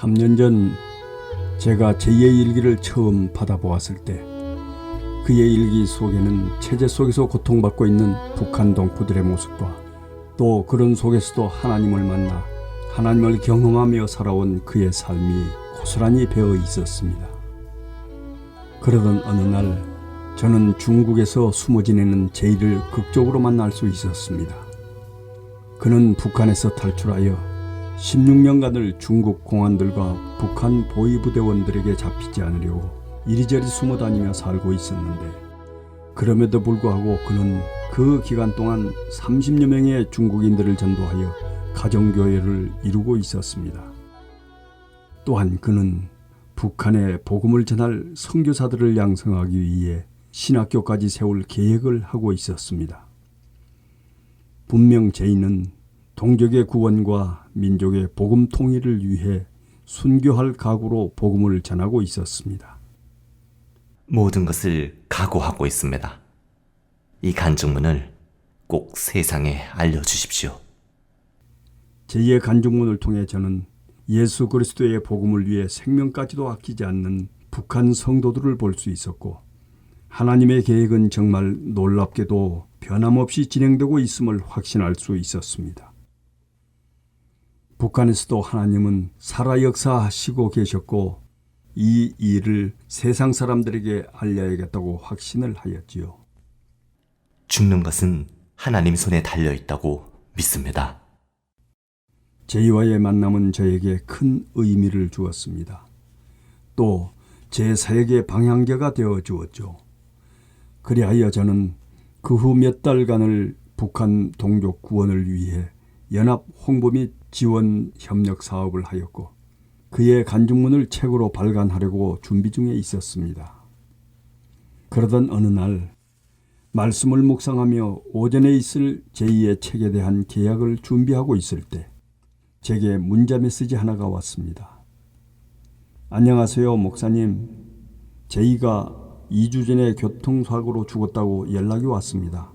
3년 전 제가 제2의 일기를 처음 받아보았을 때 그의 일기 속에는 체제 속에서 고통받고 있는 북한 동포들의 모습과 또 그런 속에서도 하나님을 만나 하나님을 경험하며 살아온 그의 삶이 고스란히 배어 있었습니다. 그러던 어느 날 저는 중국에서 숨어 지내는 제이를 극적으로 만날 수 있었습니다. 그는 북한에서 탈출하여 16년간을 중국 공안들과 북한 보위부대원들에게 잡히지 않으려고 이리저리 숨어 다니며 살고 있었는데, 그럼에도 불구하고 그는 그 기간 동안 30여 명의 중국인들을 전도하여 가정교회를 이루고 있었습니다. 또한 그는 북한에 복음을 전할 선교사들을 양성하기 위해 신학교까지 세울 계획을 하고 있었습니다. 분명 제이는 동족의 구원과 민족의 복음 통일을 위해 순교할 각오로 복음을 전하고 있었습니다. 모든 것을 각오하고 있습니다. 이 간증문을 꼭 세상에 알려주십시오. 제이의 간증문을 통해 저는 예수 그리스도의 복음을 위해 생명까지도 아끼지 않는 북한 성도들을 볼 수 있었고, 하나님의 계획은 정말 놀랍게도 변함없이 진행되고 있음을 확신할 수 있었습니다. 북한에서도 하나님은 살아 역사하시고 계셨고 이 일을 세상 사람들에게 알려야겠다고 확신을 하였지요. 죽는 것은 하나님 손에 달려있다고 믿습니다. 제이와의 만남은 저에게 큰 의미를 주었습니다. 또 제 사역의 방향제가 되어 주었죠. 그리하여 저는 그 후 몇 달간을 북한 동족 구원을 위해 연합 홍보 및 지원 협력 사업을 하였고, 그의 간증문을 책으로 발간하려고 준비 중에 있었습니다. 그러던 어느 날 말씀을 묵상하며 오전에 있을 제2의 책에 대한 계약을 준비하고 있을 때 제게 문자 메시지 하나가 왔습니다. 안녕하세요, 목사님. 제이가 2주 전에 교통사고로 죽었다고 연락이 왔습니다.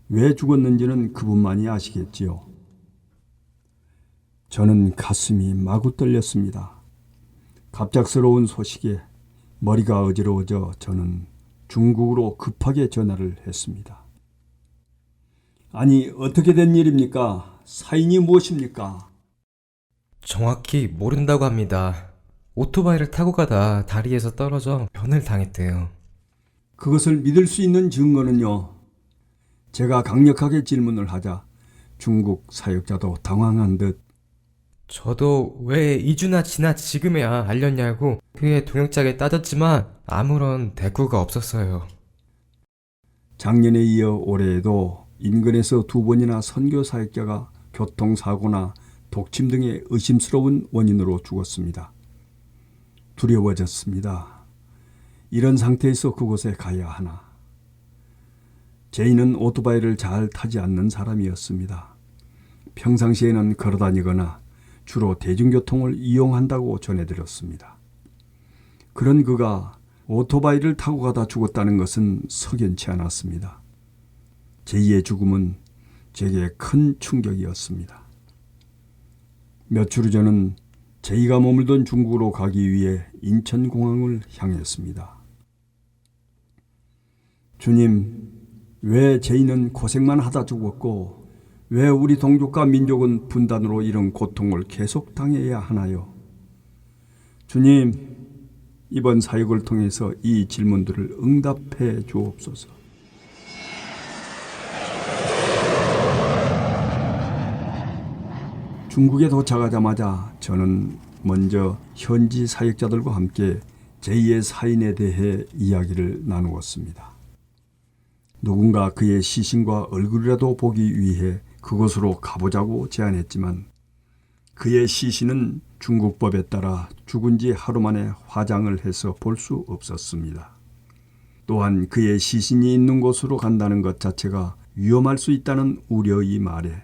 왜 죽었는지는 그분만이 아시겠지요. 저는 가슴이 마구 떨렸습니다. 갑작스러운 소식에 머리가 어지러워져 저는 중국으로 급하게 전화를 했습니다. 아니, 어떻게 된 일입니까? 사인이 무엇입니까? 정확히 모른다고 합니다. 오토바이를 타고 가다 다리에서 떨어져 변을 당했대요. 그것을 믿을 수 있는 증거는요? 제가 강력하게 질문을 하자 중국 사역자도 당황한 듯 저도 왜 2주나 지나 지금에야 알렸냐고 그의 동역자에게 따졌지만 아무런 대꾸가 없었어요. 작년에 이어 올해에도 인근에서 2번이나 선교 사역자가 교통사고나 독침 등의 의심스러운 원인으로 죽었습니다. 두려워졌습니다. 이런 상태에서 그곳에 가야 하나. 제이는 오토바이를 잘 타지 않는 사람이었습니다. 평상시에는 걸어다니거나 주로 대중교통을 이용한다고 전해드렸습니다. 그런 그가 오토바이를 타고 가다 죽었다는 것은 석연치 않았습니다. 제이의 죽음은 제게 큰 충격이었습니다. 며칠 후 저는 제이가 머물던 중국으로 가기 위해 인천공항을 향했습니다. 주님, 왜 제이는 고생만 하다 죽었고 왜 우리 동족과 민족은 분단으로 이런 고통을 계속 당해야 하나요? 주님, 이번 사역을 통해서 이 질문들을 응답해 주옵소서. 중국에 도착하자마자 저는 먼저 현지 사역자들과 함께 제이의 사인에 대해 이야기를 나누었습니다. 누군가 그의 시신과 얼굴이라도 보기 위해 그곳으로 가보자고 제안했지만 그의 시신은 중국법에 따라 죽은 지 하루 만에 화장을 해서 볼 수 없었습니다. 또한 그의 시신이 있는 곳으로 간다는 것 자체가 위험할 수 있다는 우려의 말에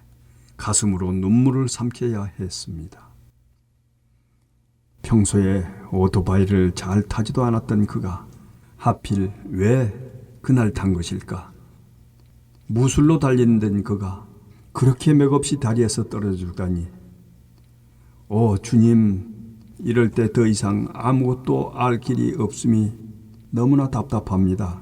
가슴으로 눈물을 삼켜야 했습니다. 평소에 오토바이를 잘 타지도 않았던 그가 하필 왜 그날 탄 것일까? 무술로 달리는 그가 그렇게 맥없이 다리에서 떨어져 죽다니. 오 주님, 이럴 때 더 이상 아무것도 알 길이 없음이 너무나 답답합니다.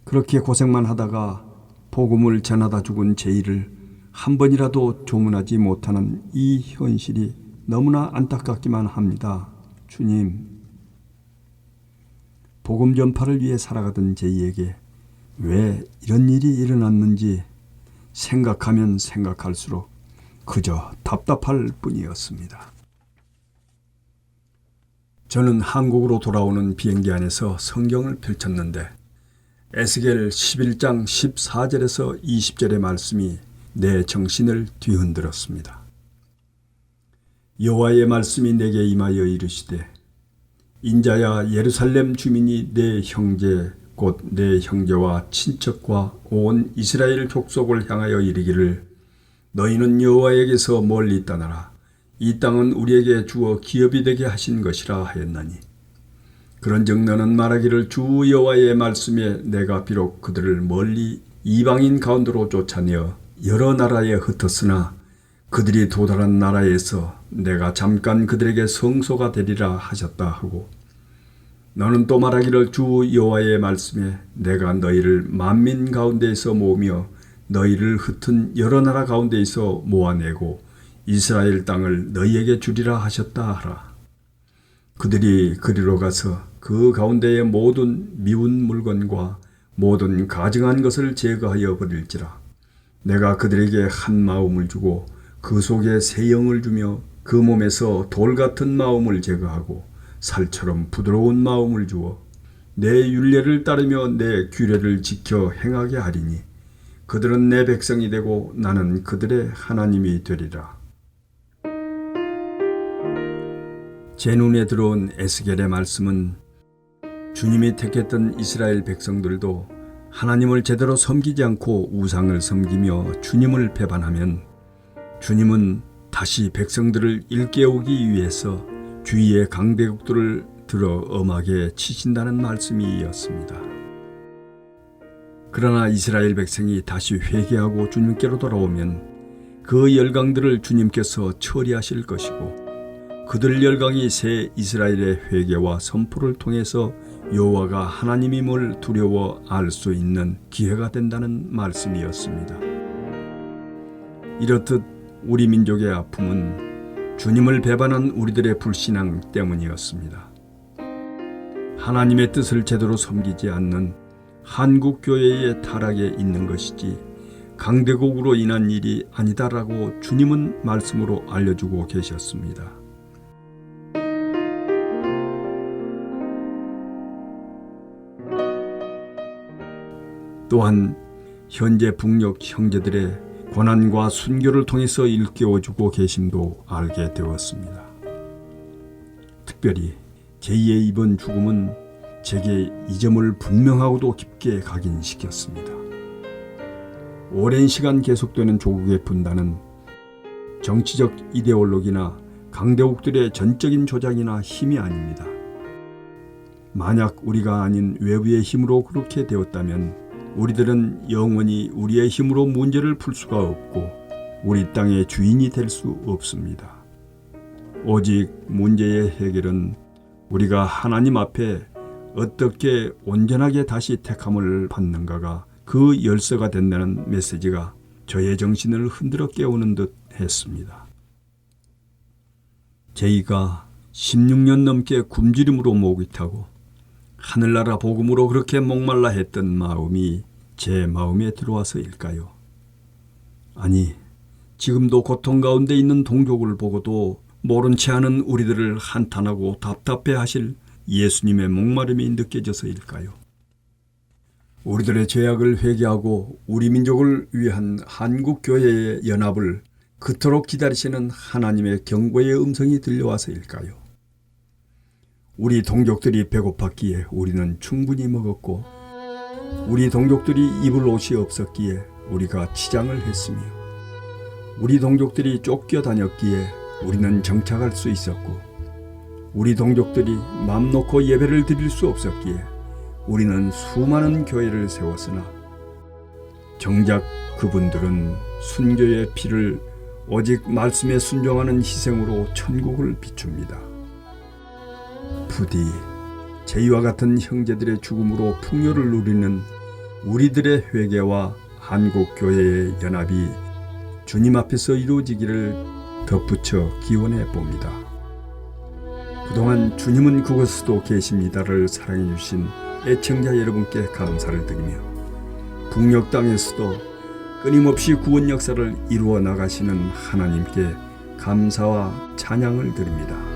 그렇게 고생만 하다가 복음을 전하다 죽은 제이를 한 번이라도 조문하지 못하는 이 현실이 너무나 안타깝기만 합니다. 주님, 복음 전파를 위해 살아가던 제이에게 왜 이런 일이 일어났는지 생각하면 생각할수록 그저 답답할 뿐이었습니다. 저는 한국으로 돌아오는 비행기 안에서 성경을 펼쳤는데 에스겔 11장 14절에서 20절의 말씀이 내 정신을 뒤흔들었습니다. 여호와의 말씀이 내게 임하여 이르시되 인자야, 예루살렘 주민이 내 형제 곧 내 형제와 친척과 온 이스라엘 족속을 향하여 이르기를 너희는 여호와에게서 멀리 떠나라. 이 땅은 우리에게 주어 기업이 되게 하신 것이라 하였나니 그런즉 너는 말하기를 주 여호와의 말씀에 내가 비록 그들을 멀리 이방인 가운데로 쫓아내어 여러 나라에 흩었으나 그들이 도달한 나라에서 내가 잠깐 그들에게 성소가 되리라 하셨다 하고 너는 또 말하기를 주 여호와의 말씀에 내가 너희를 만민 가운데에서 모으며 너희를 흩은 여러 나라 가운데에서 모아내고 이스라엘 땅을 너희에게 주리라 하셨다 하라. 그들이 그리로 가서 그 가운데의 모든 미운 물건과 모든 가증한 것을 제거하여 버릴지라. 내가 그들에게 한 마음을 주고 그 속에 새 영을 주며 그 몸에서 돌 같은 마음을 제거하고 살처럼 부드러운 마음을 주어 내 율례를 따르며 내 규례를 지켜 행하게 하리니 그들은 내 백성이 되고 나는 그들의 하나님이 되리라. 제 눈에 들어온 에스겔의 말씀은 주님이 택했던 이스라엘 백성들도 하나님을 제대로 섬기지 않고 우상을 섬기며 주님을 배반하면 주님은 다시 백성들을 일깨우기 위해서 주위의 강대국들을 들어 엄하게 치신다는 말씀이었습니다. 그러나 이스라엘 백성이 다시 회개하고 주님께로 돌아오면 그 열강들을 주님께서 처리하실 것이고 그들 열강이 새 이스라엘의 회개와 선포를 통해서 여호와가 하나님임을 두려워 알 수 있는 기회가 된다는 말씀이었습니다. 이렇듯 우리 민족의 아픔은 주님을 배반한 우리들의 불신앙 때문이었습니다. 하나님의 뜻을 제대로 섬기지 않는 한국 교회의 타락에 있는 것이지 강대국으로 인한 일이 아니다라고 주님은 말씀으로 알려주고 계셨습니다. 또한 현재 북녘 형제들의 고난과 순교를 통해서 일깨워주고 계심도 알게 되었습니다. 특별히 제2의 이번 죽음은 제게 이 점을 분명하고도 깊게 각인시켰습니다. 오랜 시간 계속되는 조국의 분단은 정치적 이데올로기나 강대국들의 전적인 조작이나 힘이 아닙니다. 만약 우리가 아닌 외부의 힘으로 그렇게 되었다면 우리들은 영원히 우리의 힘으로 문제를 풀 수가 없고 우리 땅의 주인이 될 수 없습니다. 오직 문제의 해결은 우리가 하나님 앞에 어떻게 온전하게 다시 택함을 받는가가 그 열쇠가 된다는 메시지가 저의 정신을 흔들어 깨우는 듯 했습니다. 제이가 16년 넘게 굶주림으로 목이 타고 하늘나라 복음으로 그렇게 목말라 했던 마음이 제 마음에 들어와서일까요? 아니, 지금도 고통 가운데 있는 동족을 보고도 모른 채 하는 우리들을 한탄하고 답답해 하실 예수님의 목마름이 느껴져서일까요? 우리들의 죄악을 회개하고 우리 민족을 위한 한국교회의 연합을 그토록 기다리시는 하나님의 경고의 음성이 들려와서일까요? 우리 동족들이 배고팠기에 우리는 충분히 먹었고 우리 동족들이 입을 옷이 없었기에 우리가 치장을 했으며 우리 동족들이 쫓겨다녔기에 우리는 정착할 수 있었고 우리 동족들이 맘 놓고 예배를 드릴 수 없었기에 우리는 수많은 교회를 세웠으나 정작 그분들은 순교의 피를 오직 말씀에 순종하는 희생으로 천국을 비춥니다. 부디 제이와 같은 형제들의 죽음으로 풍요를 누리는 우리들의 회개와 한국교회의 연합이 주님 앞에서 이루어지기를 덧붙여 기원해 봅니다. 그동안 주님은 그곳에도 계십니다를 사랑해 주신 애청자 여러분께 감사를 드리며 북녘 땅에서도 끊임없이 구원 역사를 이루어 나가시는 하나님께 감사와 찬양을 드립니다.